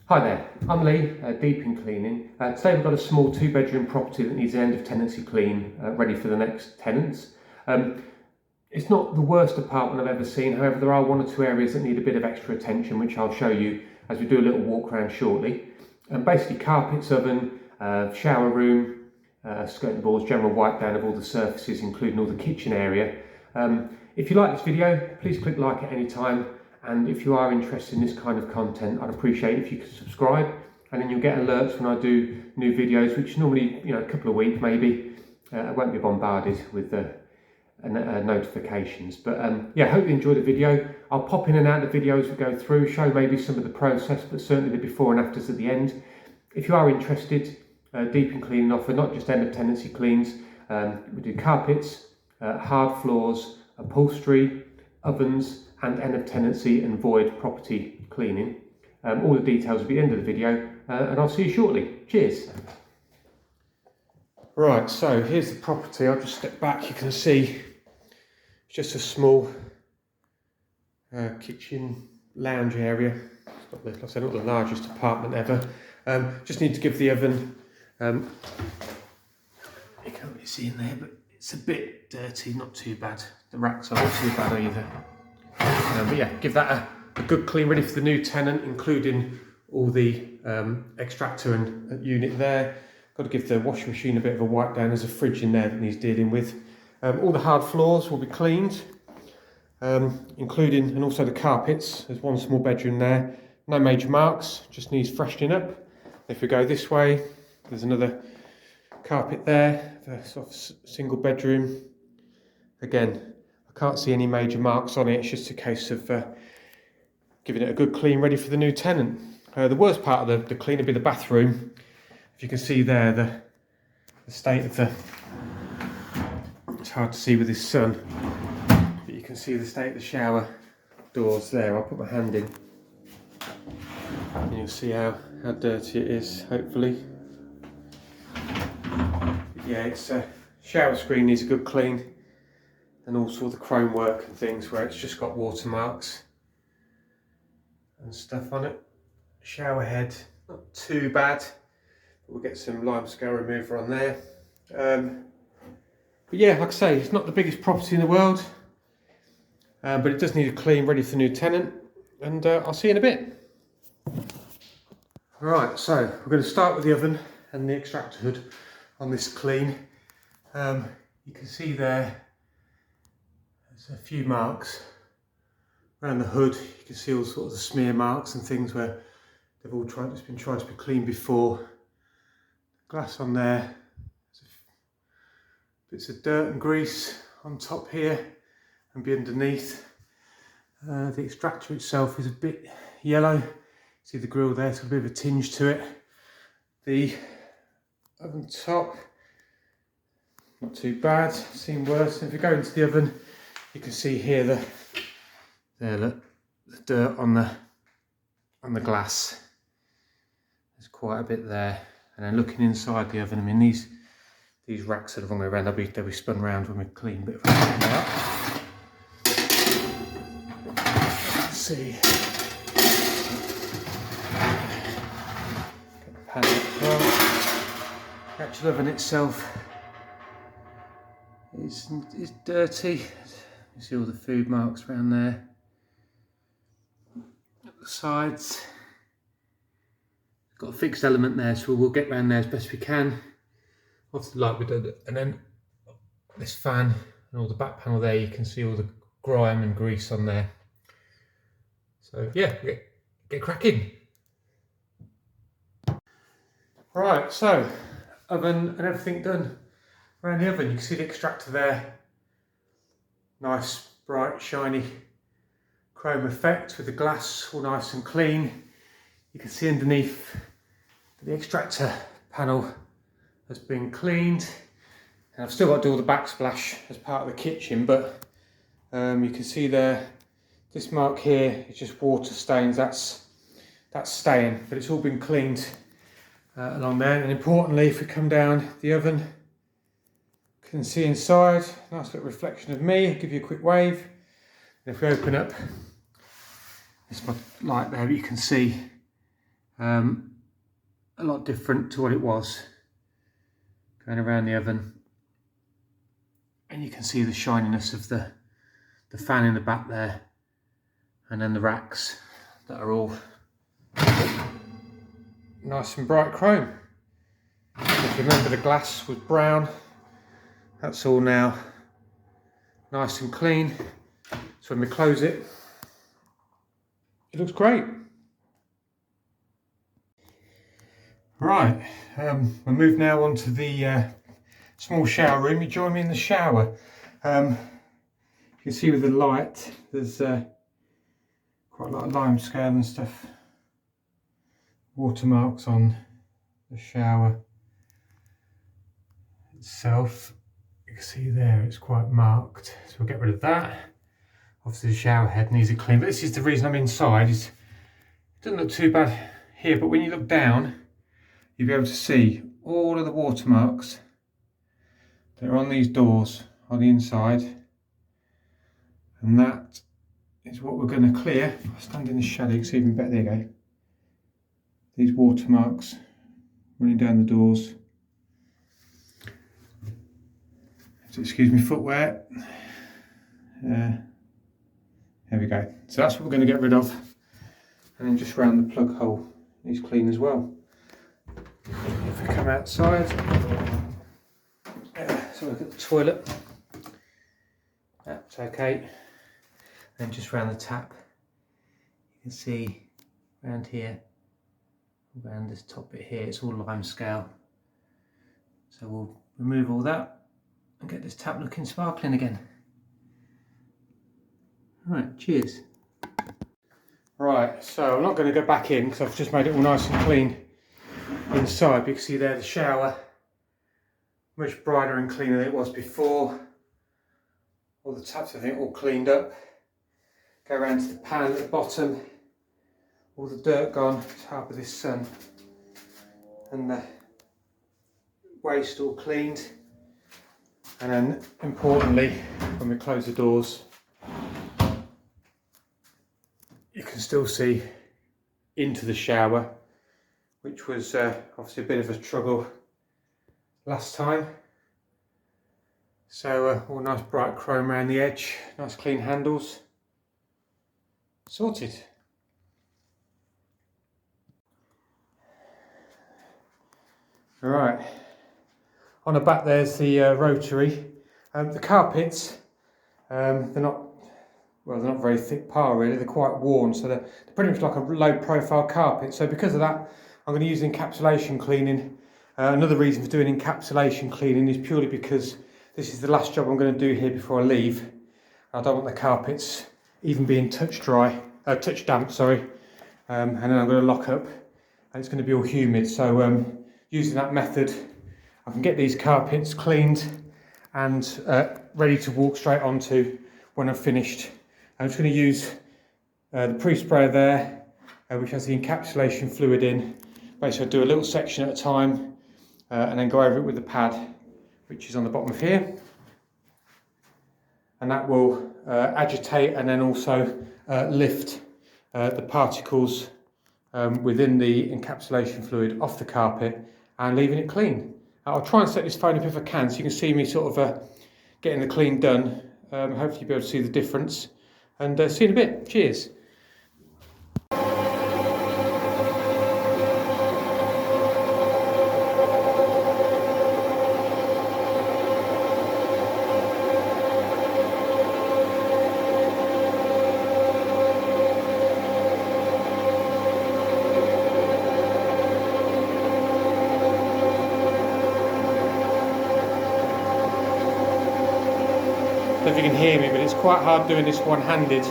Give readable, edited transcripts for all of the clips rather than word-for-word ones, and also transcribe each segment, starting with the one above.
Hi there, I'm Lee, Deeping Cleaning. Today we've got a small 2-bedroom property that needs an end of tenancy clean, ready for the next tenants. It's not the worst apartment I've ever seen, however there are 1 or 2 areas that need a bit of extra attention, which I'll show you as we do a little walk around shortly. Basically carpets, oven, shower room, skirting boards, general wipe down of all the surfaces including all the kitchen area. If you like this video, please click like at any time. And if you are interested in this kind of content, I'd appreciate if you could subscribe, and then you'll get alerts when I do new videos, which normally, a couple of weeks maybe. I won't be bombarded with notifications. But yeah, hope you enjoy the video. I'll pop in and out the video as we go through, show maybe some of the process, but certainly the before and afters at the end. If you are interested, Deeping Cleaning offer not just end of tenancy cleans. We do carpets, hard floors, upholstery, ovens, and end of tenancy and void property cleaning. All the details will be at the end of the video, and I'll see you shortly. Cheers. Right, so here's the property. I'll just step back. You can see it's just a small kitchen lounge area. It's not like I said, not the largest apartment ever. Just need to give the oven. You can't really see in there, but it's a bit dirty. Not too bad. The racks aren't too bad either. But yeah, give that a good clean, ready for the new tenant, including all the extractor and unit there. Got to give the washing machine a bit of a wipe down. There's a fridge in there that needs dealing with. All the hard floors will be cleaned, including and also the carpets. There's 1 small bedroom there. No major marks, just needs freshening up. If we go this way, there's another carpet there, the sort of single bedroom. Again, I can't see any major marks on it. It's just a case of giving it a good clean, ready for the new tenant. The worst part of the clean will be the bathroom. If you can see there, the state of the... It's hard to see with this sun, but you can see the state of the shower doors there. I'll put my hand in, and you'll see how dirty it is, hopefully. But yeah, it's shower screen needs a good clean. And also the chrome work and things where it's just got watermarks and stuff on it. Shower head, not too bad, but we'll get some limescale remover on there. But yeah, like I say, it's not the biggest property in the world, but it does need a clean, ready for the new tenant, and I'll see you in a bit. Right, so we're going to start with the oven and the extractor hood on this clean. You can see there, there's a few marks around the hood. You can see all sorts of smear marks and things where they've all been tried to be cleaned before. Glass on there. There's bits of dirt and grease on top here and be underneath. The extractor itself is a bit yellow. See the grill there, it's got a bit of a tinge to it. The oven top, not too bad, seen worse. If you go into the oven, you can see here the dirt on the glass. There's quite a bit there. And then looking inside the oven, I mean these racks are the wrong way around. They'll be spun around when we clean. But if I clean that up, let's see. Get the pan out well. The actual oven itself is dirty. You see all the food marks around there. At the sides, got a fixed element there, so we'll get around there as best we can. Obviously, like we did, and then this fan and all the back panel there, you can see all the grime and grease on there. So yeah, get cracking. Right, so oven and everything done around the oven. You can see the extractor there. Nice, bright, shiny chrome effect with the glass all nice and clean. You can see underneath the extractor panel has been cleaned. And I've still got to do all the backsplash as part of the kitchen, but you can see there, this mark here is just water stains. That's staying, but it's all been cleaned along there. And importantly, if we come down the oven, you can see inside, nice little reflection of me. I'll give you a quick wave. And if we open up, it's my light there, but you can see A lot different to what it was going around the oven. And you can see the shininess of the fan in the back there, and then the racks that are all nice and bright chrome. If you remember, the glass was brown. That's all now nice and clean. So when we close it, it looks great. Right, we'll move now on to the small shower room. You join me in the shower. You can see with the light, there's quite a lot of limescale and stuff. Watermarks on the shower itself. You can see there it's quite marked, so we'll get rid of that. Obviously the shower head needs a clean, but this is the reason I'm inside. It doesn't look too bad here, but when you look down, you'll be able to see all of the watermarks that are on these doors on the inside, and that is what we're going to clear. If I stand in the shadow, you can see even better. There you go. These watermarks running down the doors. So excuse me, footwear. There we go. So that's what we're going to get rid of, and then just round the plug hole needs clean as well. If we come outside, so look at the toilet, that's okay. Then just round the tap, you can see around here, around this top bit here, it's all limescale. So we'll remove all that and get this tap looking sparkling again. Right, cheers. Right, so I'm not going to go back in because I've just made it all nice and clean inside. But you can see there the shower, much brighter and cleaner than it was before. All the taps, I think, all cleaned up. Go around to the pan at the bottom, all the dirt gone, top of this sun, and the waste all cleaned. And then importantly, when we close the doors, you can still see into the shower, which was obviously a bit of a struggle last time. So all nice bright chrome around the edge, nice clean handles, sorted. All right, on the back there's the rotary. The carpets, they're not very thick par really, they're quite worn, so they're pretty much like a low profile carpet. So because of that, I'm going to use encapsulation cleaning. Another reason for doing encapsulation cleaning is purely because this is the last job I'm going to do here before I leave. I don't want the carpets even being touch damp, sorry. And then I'm going to lock up and it's going to be all humid. So using that method, I can get these carpets cleaned and ready to walk straight onto when I've finished. I'm just going to use the pre-sprayer there, which has the encapsulation fluid in. Basically, I do a little section at a time and then go over it with the pad, which is on the bottom of here. And that will agitate and then also lift the particles within the encapsulation fluid off the carpet and leaving it clean. I'll try and set this phone up if I can, so you can see me sort of getting the clean done. Hopefully you'll be able to see the difference. And see you in a bit. Cheers. If you can hear me, but it's quite hard doing this one-handed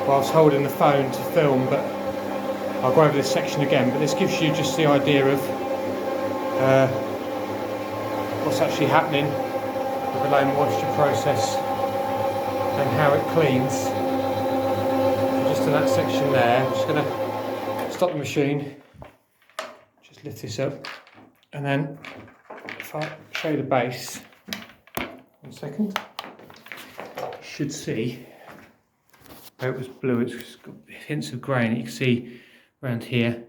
whilst holding the phone to film, but I'll go over this section again. But this gives you just the idea of what's actually happening with the low moisture process and how it cleans. So just in that section there, I'm just going to stop the machine, just lift this up, and then if I show you the base, 1 second. Should see where it was blue, it's got hints of grey, and you can see around here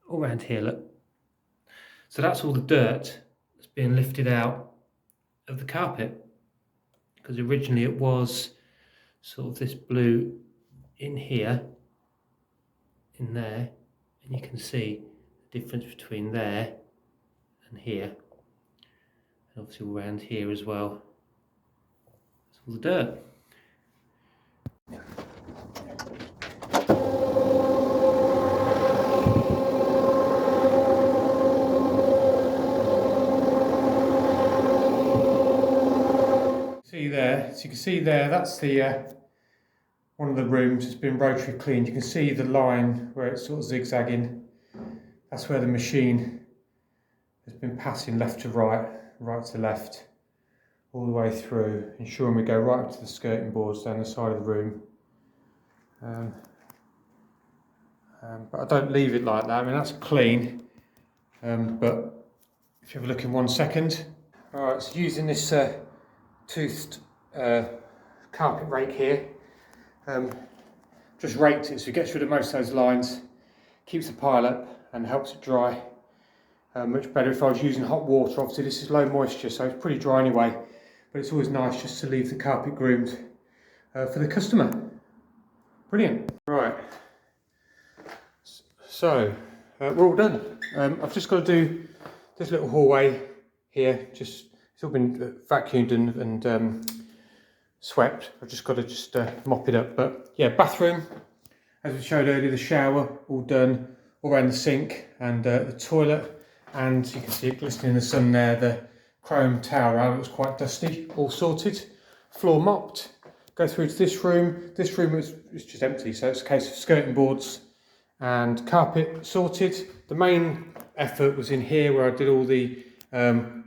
all around here, look. So that's all the dirt that's being lifted out of the carpet, because originally it was sort of this blue in here, in there, and you can see the difference between there and here, and obviously all around here as well. That's all the dirt. So you can see there, that's the one of the rooms has been rotary cleaned. You can see the line where it's sort of zigzagging. That's where the machine has been passing left to right, right to left, all the way through, ensuring we go right up to the skirting boards down the side of the room. But I don't leave it like that. I mean, that's clean, but if you have a look in 1 second. All right, so using this toothed carpet rake here, just raked it so it gets rid of most of those lines, keeps the pile up and helps it dry much better. If I was using hot water, obviously this is low moisture, so it's pretty dry anyway, but it's always nice just to leave the carpet groomed for the customer. Brilliant. Right, so we're all done. I've just got to do this little hallway here, just it's all been vacuumed and swept. I've just got to mop it up. But yeah, bathroom, as we showed earlier, the shower all done, all around the sink and the toilet, and you can see it glistening in the sun there. The chrome towel rail, it was quite dusty, all sorted. Floor mopped. Go through to this room. This room is just empty, so it's a case of skirting boards and carpet sorted. The main effort was in here where I did all the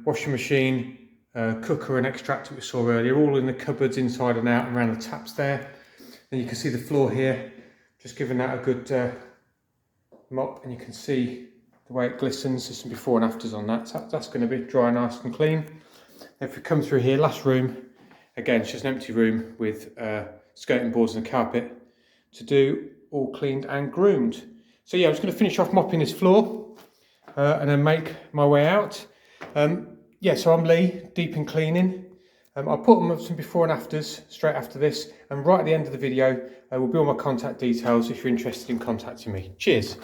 washing machine, cooker and extractor we saw earlier, all in the cupboards inside and out and around the taps there. Then you can see the floor here, just giving that a good mop, and you can see the way it glistens. There's some before and afters on that, so that's going to be dry, nice and clean. If we come through here, last room, again it's just an empty room with skirting boards and a carpet to do, all cleaned and groomed. So yeah, I'm just going to finish off mopping this floor and then make my way out. Yeah, so I'm Lee, Deeping Cleaning. I'll put them up some before and afters straight after this, and right at the end of the video will be all my contact details if you're interested in contacting me. Cheers.